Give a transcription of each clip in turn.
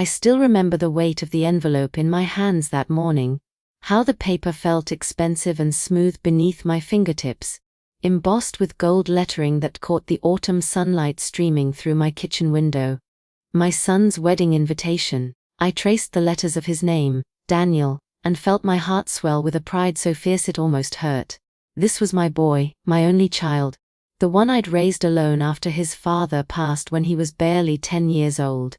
I still remember the weight of the envelope in my hands that morning, how the paper felt expensive and smooth beneath my fingertips, embossed with gold lettering that caught the autumn sunlight streaming through my kitchen window. My son's wedding invitation. I traced the letters of his name, Daniel, and felt my heart swell with a pride so fierce it almost hurt. This was my boy, my only child, the one I'd raised alone after his father passed when he was barely 10 years old.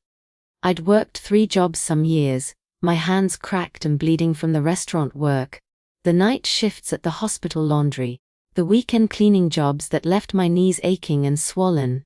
I'd worked 3 jobs some years, my hands cracked and bleeding from the restaurant work, the night shifts at the hospital laundry, the weekend cleaning jobs that left my knees aching and swollen.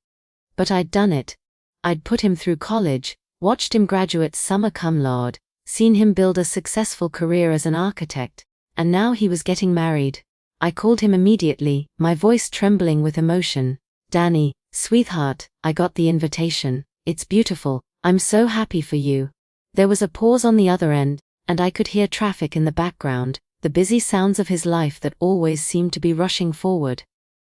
But I'd done it. I'd put him through college, watched him graduate summa cum laude, seen him build a successful career as an architect, and now he was getting married. I called him immediately, my voice trembling with emotion. "Danny, sweetheart, I got the invitation. It's beautiful. I'm so happy for you." There was a pause on the other end, and I could hear traffic in the background, the busy sounds of his life that always seemed to be rushing forward.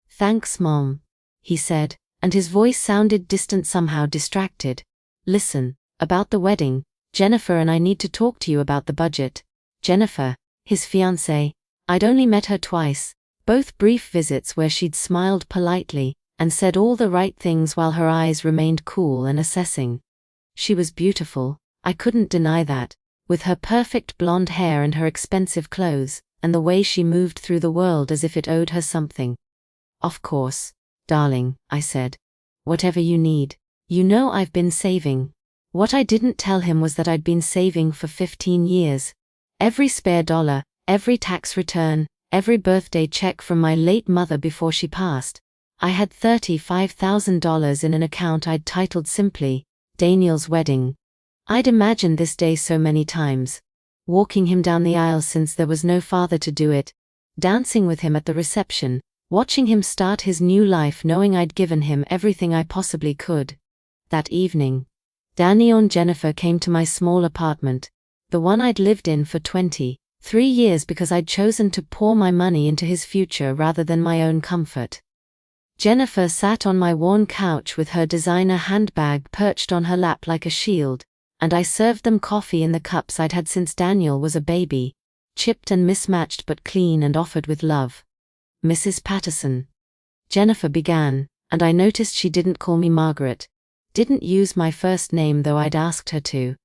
"Thanks, Mom," he said, and his voice sounded distant, somehow distracted. "Listen, about the wedding, Jennifer and I need to talk to you about the budget." Jennifer, his fiancée. I'd only met her twice, both brief visits where she'd smiled politely and said all the right things while her eyes remained cool and assessing. She was beautiful, I couldn't deny that, with her perfect blonde hair and her expensive clothes, and the way she moved through the world as if it owed her something. "Of course, darling," I said. "Whatever you need. You know I've been saving." What I didn't tell him was that I'd been saving for 15 years. Every spare dollar, every tax return, every birthday check from my late mother before she passed. I had $35,000 in an account I'd titled simply, Daniel's Wedding. I'd imagined this day so many times. Walking him down the aisle since there was no father to do it. Dancing with him at the reception. Watching him start his new life knowing I'd given him everything I possibly could. That evening, Danny and Jennifer came to my small apartment, the one I'd lived in for 23 years because I'd chosen to pour my money into his future rather than my own comfort. Jennifer sat on my worn couch with her designer handbag perched on her lap like a shield, and I served them coffee in the cups I'd had since Daniel was a baby, chipped and mismatched but clean and offered with love. "Mrs. Patterson," Jennifer began, and I noticed she didn't call me Margaret. Didn't use my first name though I'd asked her to.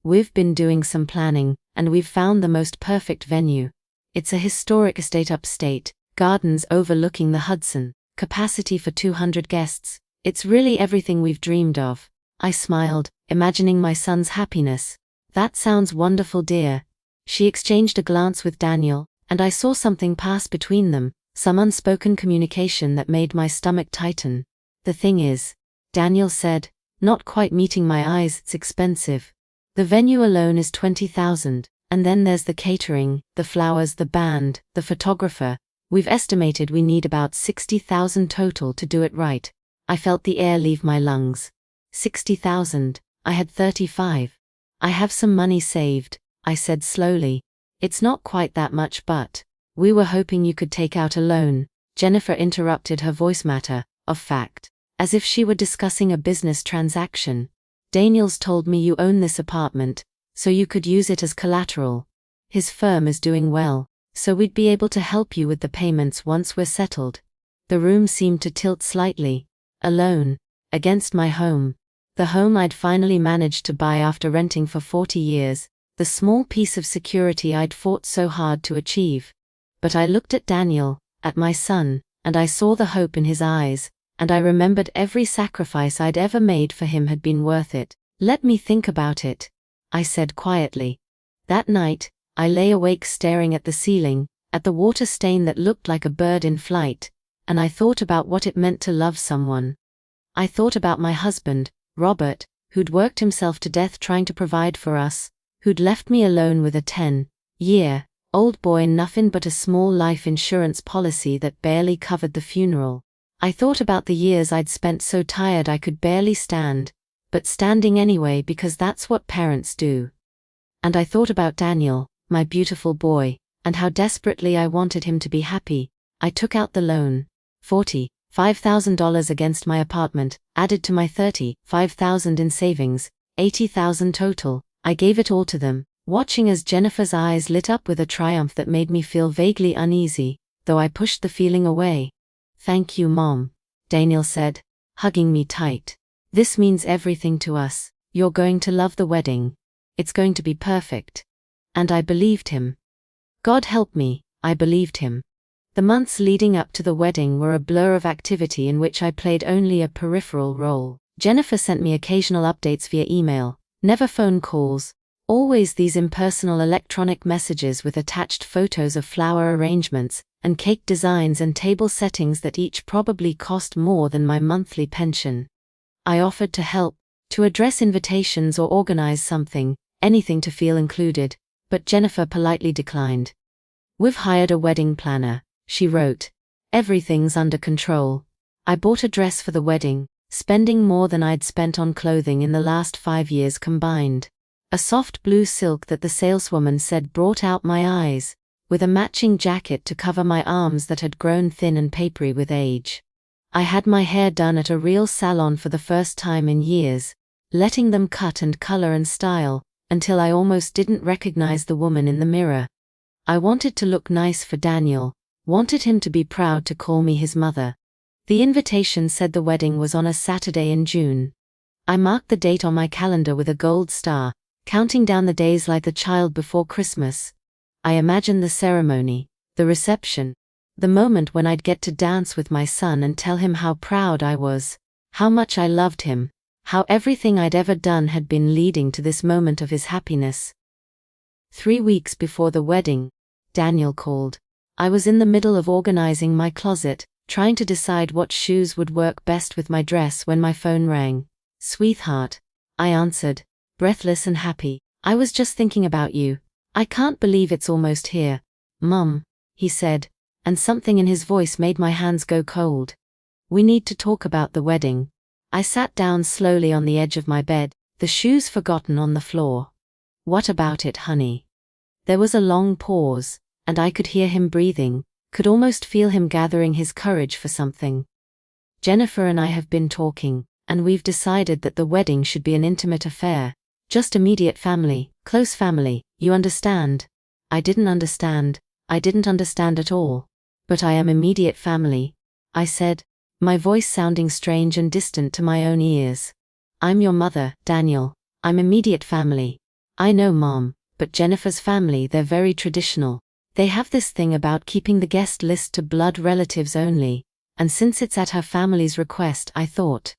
"We've been doing some planning, and we've found the most perfect venue. It's a historic estate upstate, gardens overlooking the Hudson, capacity for 200 guests. It's really everything we've dreamed of." I smiled, imagining my son's happiness. "That sounds wonderful, dear." She exchanged a glance with Daniel, and I saw something pass between them, some unspoken communication that made my stomach tighten. "The thing is," Daniel said, not quite meeting my eyes, "it's expensive. The venue alone is $20,000, and then there's the catering, the flowers, the band, the photographer. We've estimated we need about $60,000 total to do it right." I felt the air leave my lungs. 60,000, I had 35. "I have some money saved," I said slowly. "It's not quite that much, but we were hoping you could take out a loan." Jennifer interrupted, her voice matter of fact, as if she were discussing a business transaction. "Daniel's told me you own this apartment, so you could use it as collateral. His firm is doing well, so we'd be able to help you with the payments once we're settled." The room seemed to tilt slightly. Alone, against my home. The home I'd finally managed to buy after renting for 40 years, the small piece of security I'd fought so hard to achieve. But I looked at Daniel, at my son, and I saw the hope in his eyes, and I remembered every sacrifice I'd ever made for him had been worth it. "Let me think about it," I said quietly. That night, I lay awake staring at the ceiling, at the water stain that looked like a bird in flight, and I thought about what it meant to love someone. I thought about my husband, Robert, who'd worked himself to death trying to provide for us, who'd left me alone with a 10-year-old boy and nothing but a small life insurance policy that barely covered the funeral. I thought about the years I'd spent so tired I could barely stand, but standing anyway because that's what parents do. And I thought about Daniel, my beautiful boy, and how desperately I wanted him to be happy. I took out the loan, $45,000 against my apartment, added to my $35,000 in savings, $80,000 total. I gave it all to them, watching as Jennifer's eyes lit up with a triumph that made me feel vaguely uneasy, though I pushed the feeling away. "Thank you, Mom," Daniel said, hugging me tight. "This means everything to us. You're going to love the wedding. It's going to be perfect." And I believed him. God help me, I believed him. The months leading up to the wedding were a blur of activity in which I played only a peripheral role. Jennifer sent me occasional updates via email, never phone calls, always these impersonal electronic messages with attached photos of flower arrangements, and cake designs and table settings that each probably cost more than my monthly pension. I offered to help, to address invitations or organize something, anything to feel included, but Jennifer politely declined. "We've hired a wedding planner," she wrote. "Everything's under control." I bought a dress for the wedding, spending more than I'd spent on clothing in the last 5 years combined. A soft blue silk that the saleswoman said brought out my eyes, with a matching jacket to cover my arms that had grown thin and papery with age. I had my hair done at a real salon for the first time in years, letting them cut and color and style, until I almost didn't recognize the woman in the mirror. I wanted to look nice for Daniel, wanted him to be proud to call me his mother. The invitation said the wedding was on a Saturday in June. I marked the date on my calendar with a gold star, counting down the days like a child before Christmas. I imagined the ceremony, the reception, the moment when I'd get to dance with my son and tell him how proud I was, how much I loved him, how everything I'd ever done had been leading to this moment of his happiness. 3 weeks before the wedding, Daniel called. I was in the middle of organizing my closet, trying to decide what shoes would work best with my dress when my phone rang. "Sweetheart," I answered, breathless and happy. "I was just thinking about you. I can't believe it's almost here." "Mum," he said, and something in his voice made my hands go cold. "We need to talk about the wedding." I sat down slowly on the edge of my bed, the shoes forgotten on the floor. "What about it, honey?" There was a long pause, and I could hear him breathing, could almost feel him gathering his courage for something. "Jennifer and I have been talking, and we've decided that the wedding should be an intimate affair. Just immediate family, close family, you understand?" I didn't understand. I didn't understand at all. "But I am immediate family," I said, my voice sounding strange and distant to my own ears. "I'm your mother, Daniel. I'm immediate family." "I know, Mom, but Jennifer's family, they're very traditional. They have this thing about keeping the guest list to blood relatives only, and since it's at her family's request, I thought."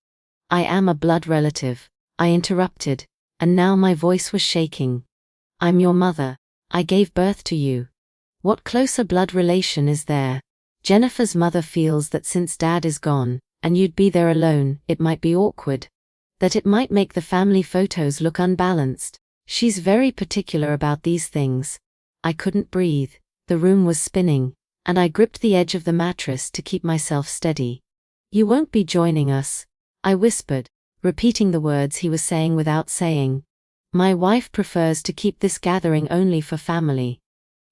"I am a blood relative," I interrupted, and now my voice was shaking. "I'm your mother. I gave birth to you. What closer blood relation is there? Jennifer's mother feels that since Dad is gone, and you'd be there alone, it might be awkward. That it might make the family photos look unbalanced. She's very particular about these things." I couldn't breathe. The room was spinning, and I gripped the edge of the mattress to keep myself steady. "You won't be joining us," I whispered, repeating the words he was saying without saying. "My wife prefers to keep this gathering only for family."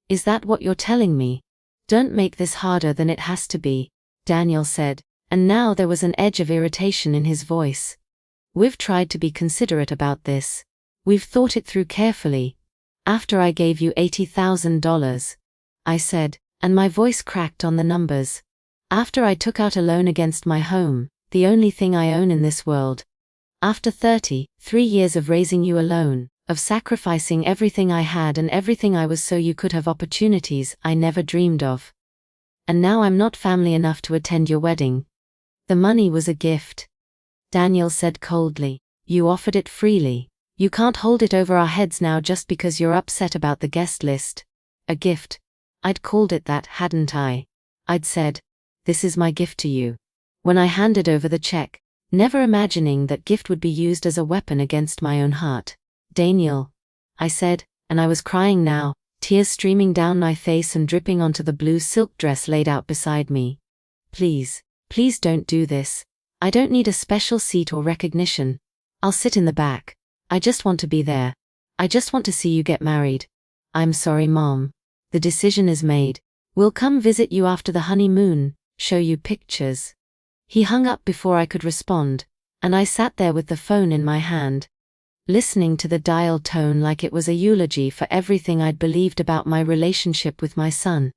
"Is that what you're telling me?" "Don't make this harder than it has to be," Daniel said, and now there was an edge of irritation in his voice. "We've tried to be considerate about this. We've thought it through carefully. After I gave you $80,000, I said, and my voice cracked on the numbers. After I took out a loan against my home, the only thing I own in this world. After 33 years of raising you alone, of sacrificing everything I had and everything I was so you could have opportunities I never dreamed of. And now I'm not family enough to attend your wedding. The money was a gift." Daniel said coldly. "You offered it freely. You can't hold it over our heads now just because you're upset about the guest list." "A gift." I'd called it that, hadn't I? I'd said, "This is my gift to you." When I handed over the check, never imagining that gift would be used as a weapon against my own heart. "Daniel," I said, and I was crying now, tears streaming down my face and dripping onto the blue silk dress laid out beside me. "Please, please don't do this. I don't need a special seat or recognition. I'll sit in the back. I just want to be there. I just want to see you get married. I'm sorry, Mom. The decision is made. We'll come visit you after the honeymoon, show you pictures." He hung up before I could respond, and I sat there with the phone in my hand. listening to the dial tone like it was a eulogy for everything I'd believed about my relationship with my son.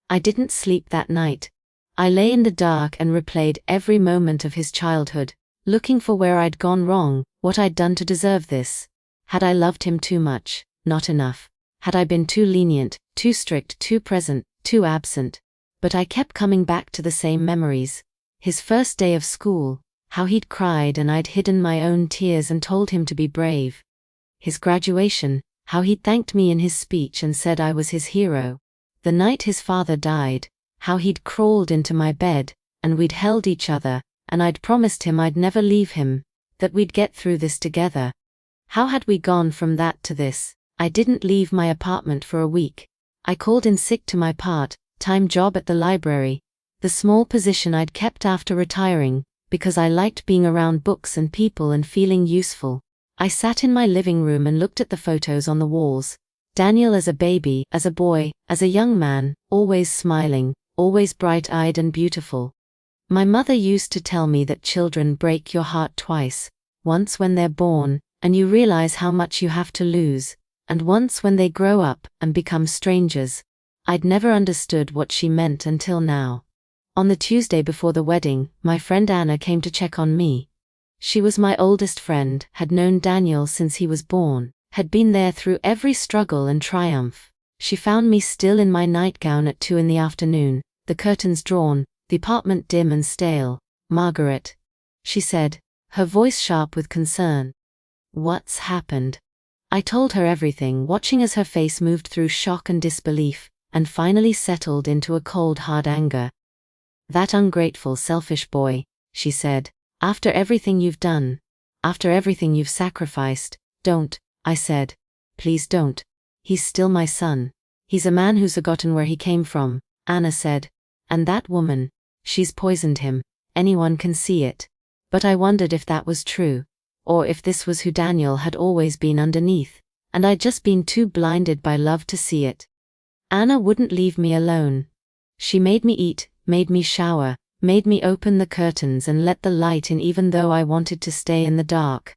I didn't sleep that night. I lay in the dark and replayed every moment of his childhood, looking for where I'd gone wrong, what I'd done to deserve this. Had I loved him too much, not enough? Had I been too lenient, too strict, too present, too absent? But I kept coming back to the same memories. His first day of school, how he'd cried and I'd hidden my own tears and told him to be brave. His graduation, how he'd thanked me in his speech and said I was his hero. The night his father died, how he'd crawled into my bed, and we'd held each other, and I'd promised him I'd never leave him, that we'd get through this together. How had we gone from that to this? I didn't leave my apartment for a week. I called in sick to my part-time job at the library, the small position I'd kept after retiring, because I liked being around books and people and feeling useful. I sat in my living room and looked at the photos on the walls. Daniel as a baby, as a boy, as a young man, always smiling, always bright-eyed and beautiful. My mother used to tell me that children break your heart twice, once when they're born, and you realize how much you have to lose, and once when they grow up and become strangers. I'd never understood what she meant until now. On the Tuesday before the wedding, my friend Anna came to check on me. She was my oldest friend, had known Daniel since he was born, had been there through every struggle and triumph. She found me still in my nightgown at 2 in the afternoon, the curtains drawn, the apartment dim and stale. "Margaret," she said, her voice sharp with concern. "What's happened?" I told her everything, watching as her face moved through shock and disbelief, and finally settled into a cold, hard anger. "That ungrateful, selfish boy," she said. "After everything you've done, after everything you've sacrificed, don't," I said. "Please don't. He's still my son. He's a man who's forgotten where he came from," Anna said. "And that woman, she's poisoned him. Anyone can see it." But I wondered if that was true, or if this was who Daniel had always been underneath, and I'd just been too blinded by love to see it. Anna wouldn't leave me alone. She made me eat, made me shower, made me open the curtains and let the light in even though I wanted to stay in the dark.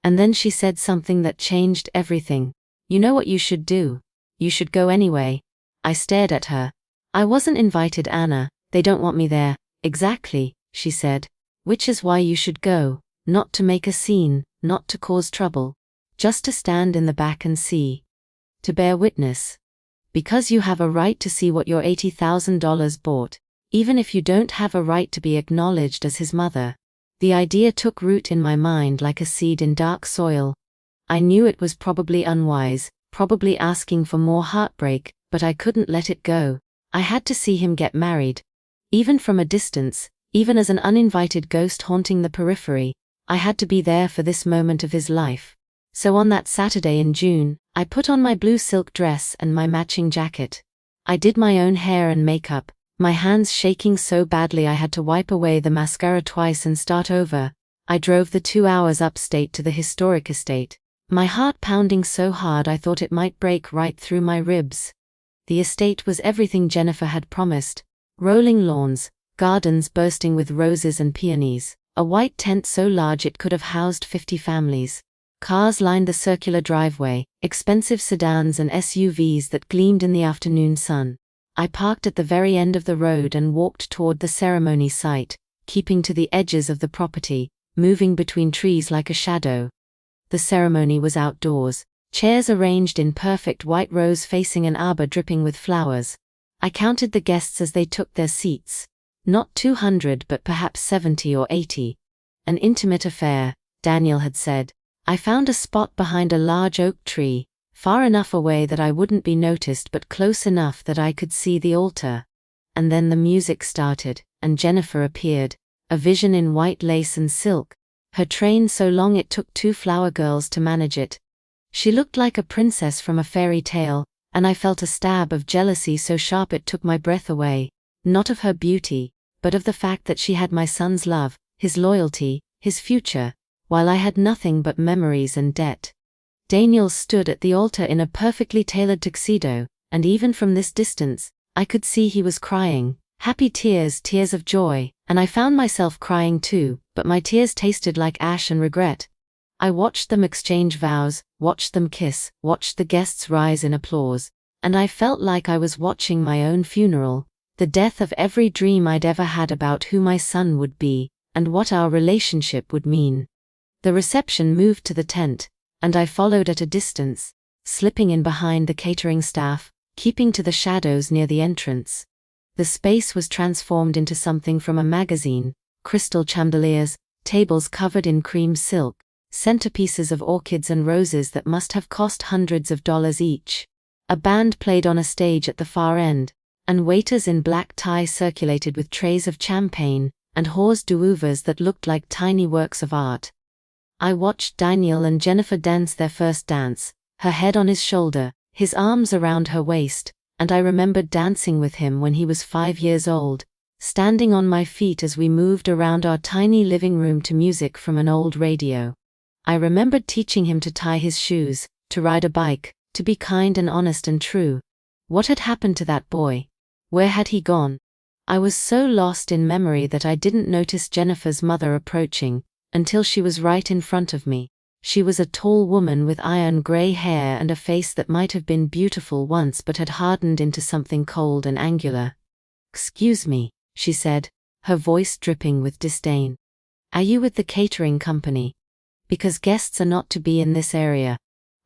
And then she said something that changed everything. "You know what you should do? You should go anyway." I stared at her. "I wasn't invited, Anna. They don't want me there." "Exactly," she said. "Which is why you should go. Not to make a scene, not to cause trouble. Just to stand in the back and see. To bear witness. Because you have a right to see what your $80,000 bought, even if you don't have a right to be acknowledged as his mother." The idea took root in my mind like a seed in dark soil. I knew it was probably unwise, probably asking for more heartbreak, but I couldn't let it go. I had to see him get married. Even from a distance, even as an uninvited ghost haunting the periphery, I had to be there for this moment of his life. So on that Saturday in June, I put on my blue silk dress and my matching jacket. I did my own hair and makeup, my hands shaking so badly I had to wipe away the mascara twice and start over. I drove the 2 hours upstate to the historic estate, my heart pounding so hard I thought it might break right through my ribs. The estate was everything Jennifer had promised. Rolling lawns, gardens bursting with roses and peonies, a white tent so large it could have housed 50 families. Cars lined the circular driveway, expensive sedans and SUVs that gleamed in the afternoon sun. I parked at the very end of the road and walked toward the ceremony site, keeping to the edges of the property, moving between trees like a shadow. The ceremony was outdoors, chairs arranged in perfect white rows facing an arbor dripping with flowers. I counted the guests as they took their seats. Not 200 but perhaps 70 or 80. An intimate affair, Daniel had said. I found a spot behind a large oak tree, far enough away that I wouldn't be noticed but close enough that I could see the altar. And then the music started, and Jennifer appeared, a vision in white lace and silk, her train so long it took 2 flower girls to manage it. She looked like a princess from a fairy tale, and I felt a stab of jealousy so sharp it took my breath away, not of her beauty, but of the fact that she had my son's love, his loyalty, his future, while I had nothing but memories and debt. Daniel stood at the altar in a perfectly tailored tuxedo, and even from this distance, I could see he was crying, happy tears, tears of joy, and I found myself crying too, but my tears tasted like ash and regret. I watched them exchange vows, watched them kiss, watched the guests rise in applause, and I felt like I was watching my own funeral, the death of every dream I'd ever had about who my son would be, and what our relationship would mean. The reception moved to the tent, and I followed at a distance, slipping in behind the catering staff, keeping to the shadows near the entrance. The space was transformed into something from a magazine: crystal chandeliers, tables covered in cream silk, centerpieces of orchids and roses that must have cost hundreds of dollars each. A band played on a stage at the far end, and waiters in black ties circulated with trays of champagne and hors d'oeuvres that looked like tiny works of art. I watched Daniel and Jennifer dance their first dance, her head on his shoulder, his arms around her waist, and I remembered dancing with him when he was 5 years old, standing on my feet as we moved around our tiny living room to music from an old radio. I remembered teaching him to tie his shoes, to ride a bike, to be kind and honest and true. What had happened to that boy? Where had he gone? I was so lost in memory that I didn't notice Jennifer's mother approaching, until she was right in front of me. She was a tall woman with iron gray hair and a face that might have been beautiful once but had hardened into something cold and angular. "Excuse me," she said, her voice dripping with disdain. "Are you with the catering company? Because guests are not to be in this area."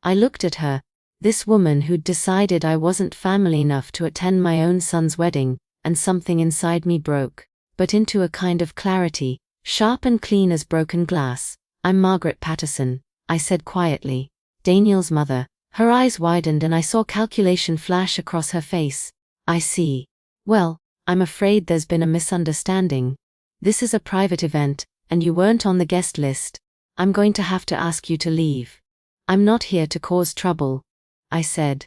I looked at her, this woman who'd decided I wasn't family enough to attend my own son's wedding, and something inside me broke, but into a kind of clarity, sharp and clean as broken glass. "I'm Margaret Patterson," I said quietly, "Daniel's mother." Her eyes widened and I saw calculation flash across her face. "I see. Well, I'm afraid there's been a misunderstanding. This is a private event, and you weren't on the guest list. I'm going to have to ask you to leave." "I'm not here to cause trouble," I said.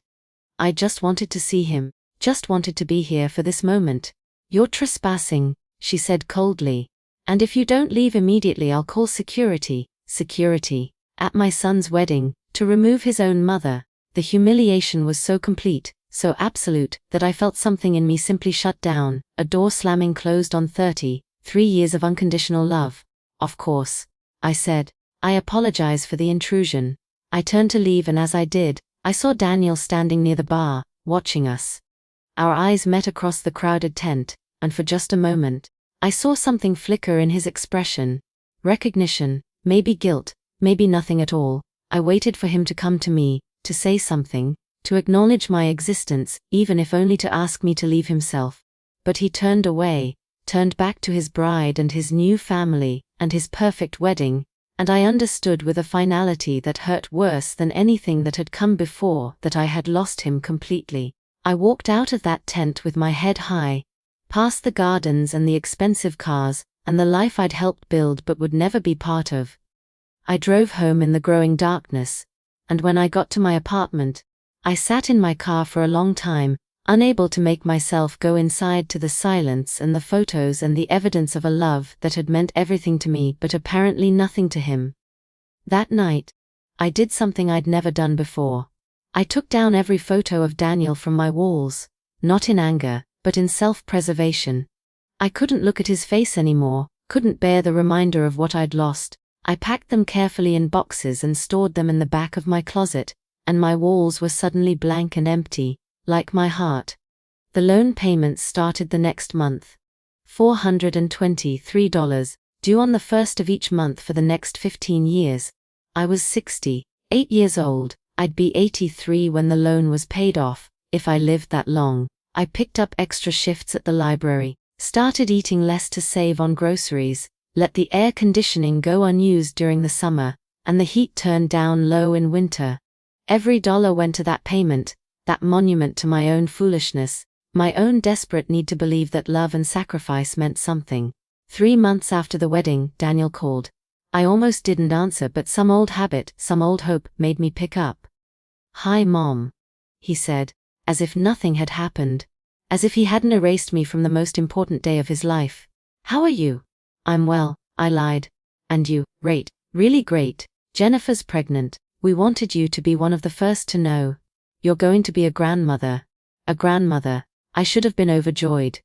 "I just wanted to see him, just wanted to be here for this moment." "You're trespassing," she said coldly. "And if you don't leave immediately, I'll call security." Security? At my son's wedding, to remove his own mother. The humiliation was so complete, so absolute, that I felt something in me simply shut down, a door slamming closed on 3 years of unconditional love. "Of course," I said. "I apologize for the intrusion." I turned to leave, and as I did, I saw Daniel standing near the bar, watching us. Our eyes met across the crowded tent, and for just a moment, I saw something flicker in his expression. Recognition, maybe guilt, maybe nothing at all. I waited for him to come to me, to say something, to acknowledge my existence, even if only to ask me to leave himself. But he turned away, turned back to his bride and his new family, and his perfect wedding, and I understood with a finality that hurt worse than anything that had come before that I had lost him completely. I walked out of that tent with my head high, past the gardens and the expensive cars, and the life I'd helped build but would never be part of. I drove home in the growing darkness, and when I got to my apartment, I sat in my car for a long time, unable to make myself go inside to the silence and the photos and the evidence of a love that had meant everything to me but apparently nothing to him. That night, I did something I'd never done before. I took down every photo of Daniel from my walls, not in anger, but in self-preservation. I couldn't look at his face anymore, couldn't bear the reminder of what I'd lost. I packed them carefully in boxes and stored them in the back of my closet, and my walls were suddenly blank and empty, like my heart. The loan payments started the next month. $423, due on the first of each month for the next 15 years. I was 68 years old. I'd be 83 when the loan was paid off, if I lived that long. I picked up extra shifts at the library, started eating less to save on groceries, let the air conditioning go unused during the summer, and the heat turned down low in winter. Every dollar went to that payment, that monument to my own foolishness, my own desperate need to believe that love and sacrifice meant something. 3 months after the wedding, Daniel called. I almost didn't answer, but some old habit, some old hope, made me pick up. "Hi, Mom," he said, as if nothing had happened, as if he hadn't erased me from the most important day of his life. "How are you?" "I'm well," I lied. "And you?" "Great. Really great. Jennifer's pregnant. We wanted you to be one of the first to know. You're going to be a grandmother." A grandmother. I should have been overjoyed.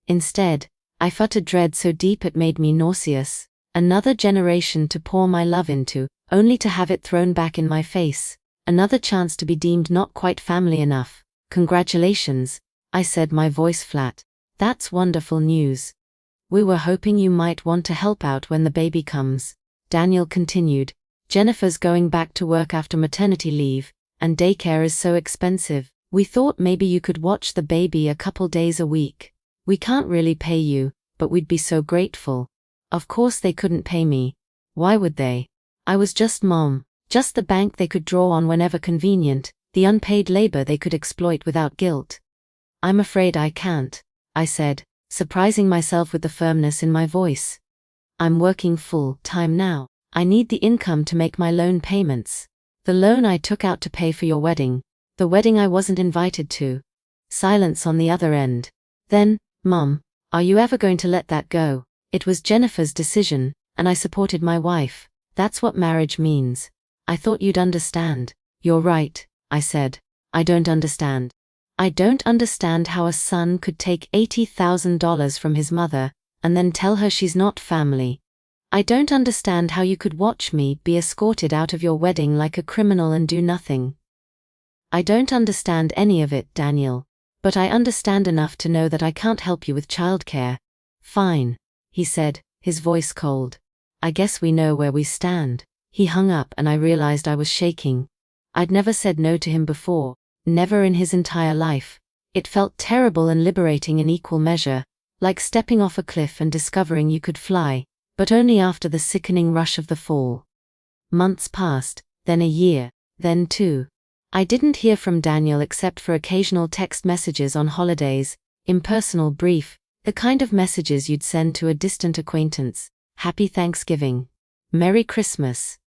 Instead, I felt a dread so deep it made me nauseous. Another generation to pour my love into, only to have it thrown back in my face. Another chance to be deemed not quite family enough. Congratulations, I said, my voice flat. That's wonderful news. We were hoping you might want to help out when the baby comes, Daniel continued. Jennifer's going back to work after maternity leave, and daycare is so expensive. We thought maybe you could watch the baby a couple days a week. We can't really pay you, but we'd be so grateful. Of course they couldn't pay me. Why would they? I was just mom, just the bank they could draw on whenever convenient, the unpaid labor they could exploit without guilt. I'm afraid I can't, I said, surprising myself with the firmness in my voice. I'm working full-time now. I need the income to make my loan payments. The loan I took out to pay for your wedding. The wedding I wasn't invited to. Silence on the other end. Then, Mom, are you ever going to let that go? It was Jennifer's decision, and I supported my wife. That's what marriage means. I thought you'd understand. You're right, I said. I don't understand. I don't understand how a son could take $80,000 from his mother, and then tell her she's not family. I don't understand how you could watch me be escorted out of your wedding like a criminal and do nothing. I don't understand any of it, Daniel. But I understand enough to know that I can't help you with childcare. Fine, he said, his voice cold. I guess we know where we stand. He hung up and I realized I was shaking. I'd never said no to him before, never in his entire life. It felt terrible and liberating in equal measure, like stepping off a cliff and discovering you could fly, but only after the sickening rush of the fall. Months passed, then a year, then 2. I didn't hear from Daniel except for occasional text messages on holidays, impersonal, brief, the kind of messages you'd send to a distant acquaintance. Happy Thanksgiving. Merry Christmas.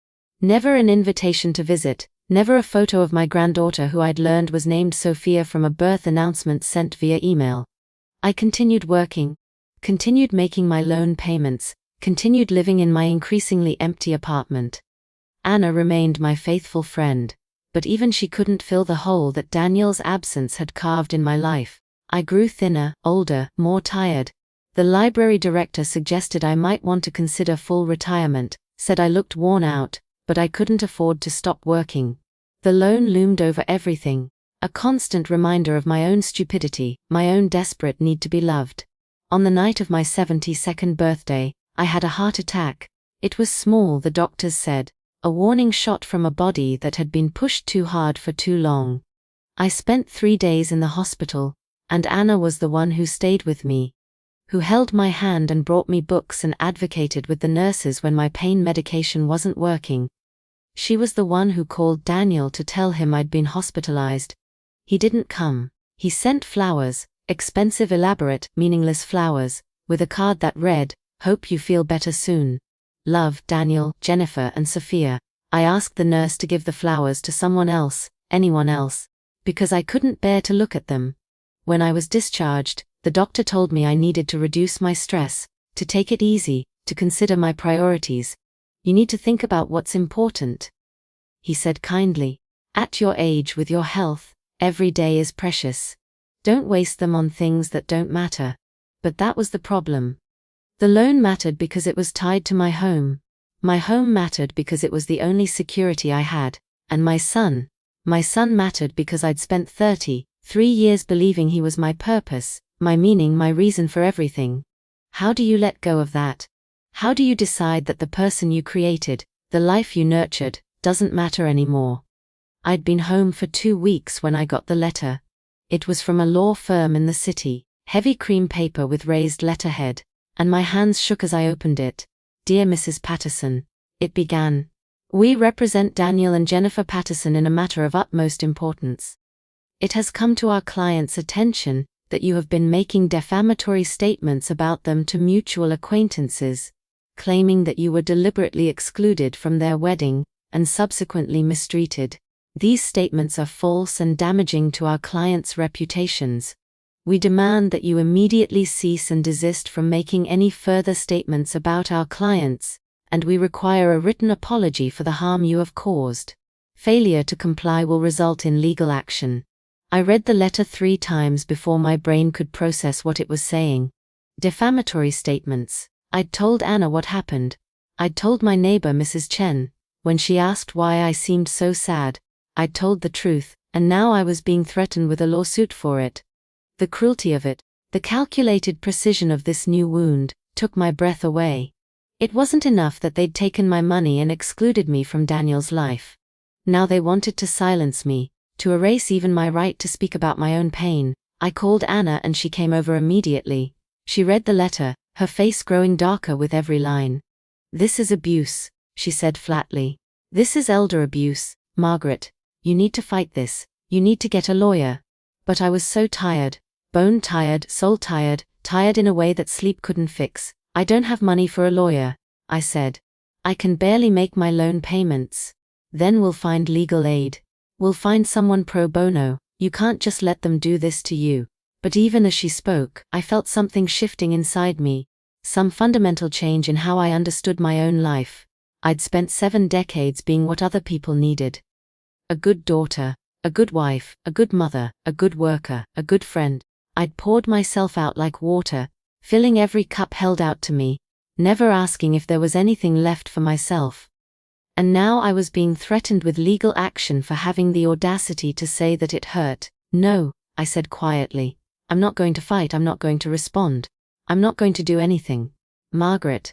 Never an invitation to visit, never a photo of my granddaughter who I'd learned was named Sophia from a birth announcement sent via email. I continued working, continued making my loan payments, continued living in my increasingly empty apartment. Anna remained my faithful friend, but even she couldn't fill the hole that Daniel's absence had carved in my life. I grew thinner, older, more tired. The library director suggested I might want to consider full retirement, said I looked worn out, but I couldn't afford to stop working. The loan loomed over everything, a constant reminder of my own stupidity, my own desperate need to be loved. On the night of my 72nd birthday, I had a heart attack. It was small, the doctors said, a warning shot from a body that had been pushed too hard for too long. I spent 3 days in the hospital, and Anna was the one who stayed with me, who held my hand and brought me books and advocated with the nurses when my pain medication wasn't working. She was the one who called Daniel to tell him I'd been hospitalized. He didn't come. He sent flowers, expensive, elaborate, meaningless flowers, with a card that read, "Hope you feel better soon. Love, Daniel, Jennifer and Sophia." I asked the nurse to give the flowers to someone else, anyone else, because I couldn't bear to look at them. When I was discharged, the doctor told me I needed to reduce my stress, to take it easy, to consider my priorities. You need to think about what's important. He said kindly, at your age with your health, every day is precious. Don't waste them on things that don't matter. But that was the problem. The loan mattered because it was tied to my home. My home mattered because it was the only security I had. And my son mattered because I'd spent 33 years believing he was my purpose, my meaning, my reason for everything. How do you let go of that? How do you decide that the person you created, the life you nurtured, doesn't matter anymore? I'd been home for 2 weeks when I got the letter. It was from a law firm in the city, heavy cream paper with raised letterhead, and my hands shook as I opened it. Dear Mrs. Patterson, it began. We represent Daniel and Jennifer Patterson in a matter of utmost importance. It has come to our client's attention that you have been making defamatory statements about them to mutual acquaintances, claiming that you were deliberately excluded from their wedding and subsequently mistreated. These statements are false and damaging to our clients' reputations. We demand that you immediately cease and desist from making any further statements about our clients, and we require a written apology for the harm you have caused. Failure to comply will result in legal action. I read the letter 3 times before my brain could process what it was saying. Defamatory statements. I'd told Anna what happened. I'd told my neighbor, Mrs. Chen. When she asked why I seemed so sad, I'd told the truth, and now I was being threatened with a lawsuit for it. The cruelty of it, the calculated precision of this new wound, took my breath away. It wasn't enough that they'd taken my money and excluded me from Daniel's life. Now they wanted to silence me, to erase even my right to speak about my own pain. I called Anna and she came over immediately. She read the letter, her face growing darker with every line. "This is abuse," she said flatly. "This is elder abuse, Margaret. You need to fight this. You need to get a lawyer." But I was so tired. Bone tired, soul tired, tired in a way that sleep couldn't fix. "I don't have money for a lawyer," I said. "I can barely make my loan payments." "Then we'll find legal aid. We'll find someone pro bono. You can't just let them do this to you." But even as she spoke, I felt something shifting inside me. Some fundamental change in how I understood my own life. I'd spent 7 decades being what other people needed. A good daughter, a good wife, a good mother, a good worker, a good friend. I'd poured myself out like water, filling every cup held out to me, never asking if there was anything left for myself. And now I was being threatened with legal action for having the audacity to say that it hurt. "No," I said quietly. "I'm not going to fight, I'm not going to respond. I'm not going to do anything." "Margaret,"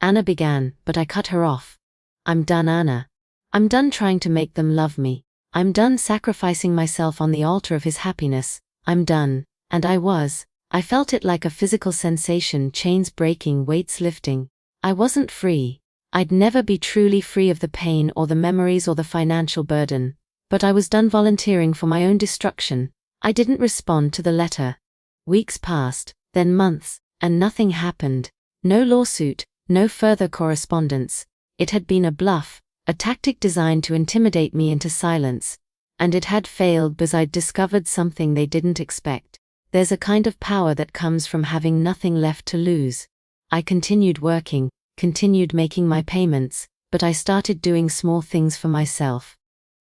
Anna began, but I cut her off. "I'm done, Anna. I'm done trying to make them love me. I'm done sacrificing myself on the altar of his happiness. I'm done." And I was. I felt it like a physical sensation, chains breaking, weights lifting. I wasn't free. I'd never be truly free of the pain or the memories or the financial burden. But I was done volunteering for my own destruction. I didn't respond to the letter. Weeks passed, then months, and nothing happened. No lawsuit, no further correspondence. It had been a bluff, a tactic designed to intimidate me into silence. And it had failed because I'd discovered something they didn't expect. There's a kind of power that comes from having nothing left to lose. I continued working, continued making my payments, but I started doing small things for myself.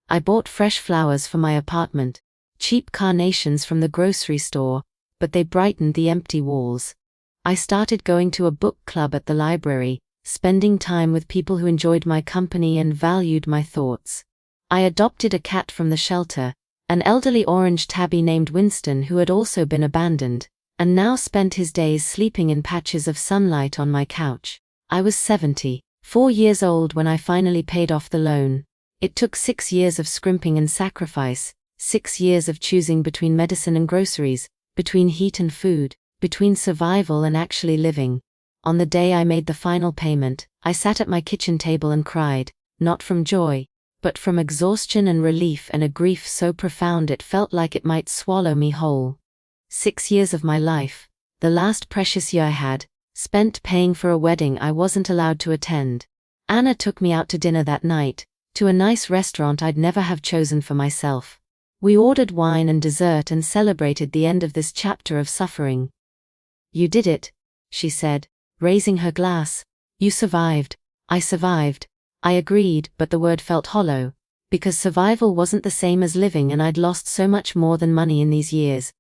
I bought fresh flowers for my apartment, cheap carnations from the grocery store, but they brightened the empty walls. I started going to a book club at the library, spending time with people who enjoyed my company and valued my thoughts. I adopted a cat from the shelter, an elderly orange tabby named Winston who had also been abandoned, and now spent his days sleeping in patches of sunlight on my couch. I was 74 years old when I finally paid off the loan. It took 6 years of scrimping and sacrifice, 6 years of choosing between medicine and groceries, between heat and food, between survival and actually living. On the day I made the final payment, I sat at my kitchen table and cried, not from joy, but from exhaustion and relief and a grief so profound it felt like it might swallow me whole. 6 years of my life, the last precious year I had, spent paying for a wedding I wasn't allowed to attend. Anna took me out to dinner that night, to a nice restaurant I'd never have chosen for myself. We ordered wine and dessert and celebrated the end of this chapter of suffering. "You did it," she said, raising her glass. "You survived." I survived. I agreed, but the word felt hollow, because survival wasn't the same as living, and I'd lost so much more than money in these years.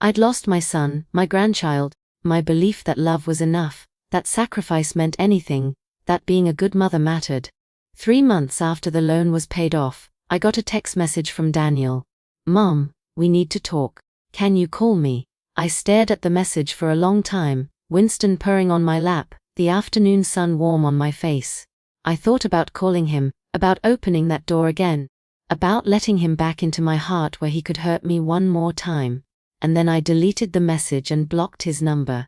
I'd lost my son, my grandchild, my belief that love was enough, that sacrifice meant anything, that being a good mother mattered. 3 months after the loan was paid off, I got a text message from Daniel. "Mom, we need to talk. Can you call me?" I stared at the message for a long time, Winston purring on my lap, the afternoon sun warm on my face. I thought about calling him, about opening that door again, about letting him back into my heart where he could hurt me one more time. And then I deleted the message and blocked his number.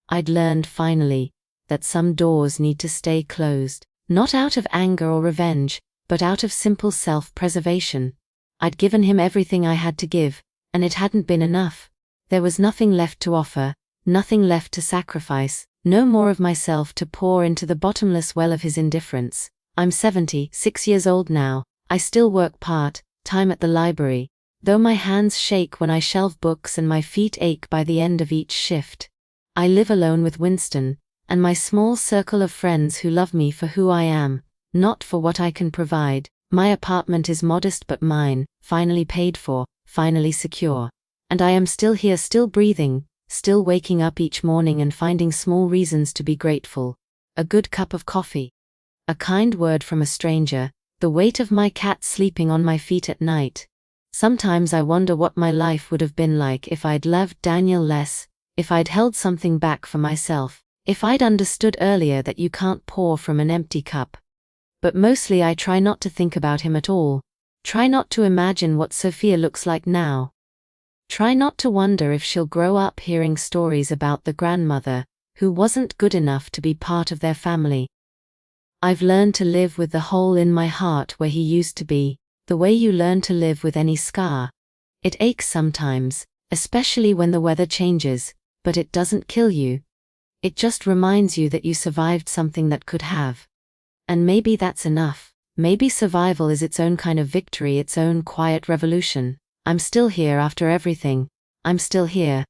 I'd learned finally that some doors need to stay closed, not out of anger or revenge, but out of simple self-preservation. I'd given him everything I had to give, and it hadn't been enough. There was nothing left to offer, nothing left to sacrifice, no more of myself to pour into the bottomless well of his indifference. I'm 76 years old now. I still work part-time at the library, though my hands shake when I shelve books and my feet ache by the end of each shift. I live alone with Winston, and my small circle of friends who love me for who I am, not for what I can provide. My apartment is modest but mine, finally paid for, finally secure. And I am still here, still breathing, still waking up each morning and finding small reasons to be grateful. A good cup of coffee. A kind word from a stranger, the weight of my cat sleeping on my feet at night. Sometimes I wonder what my life would have been like if I'd loved Daniel less, if I'd held something back for myself, if I'd understood earlier that you can't pour from an empty cup. But mostly I try not to think about him at all. Try not to imagine what Sophia looks like now. Try not to wonder if she'll grow up hearing stories about the grandmother who wasn't good enough to be part of their family. I've learned to live with the hole in my heart where he used to be, the way you learn to live with any scar. It aches sometimes, especially when the weather changes, but it doesn't kill you. It just reminds you that you survived something that could have. And maybe that's enough. Maybe survival is its own kind of victory, its own quiet revolution. I'm still here after everything. I'm still here.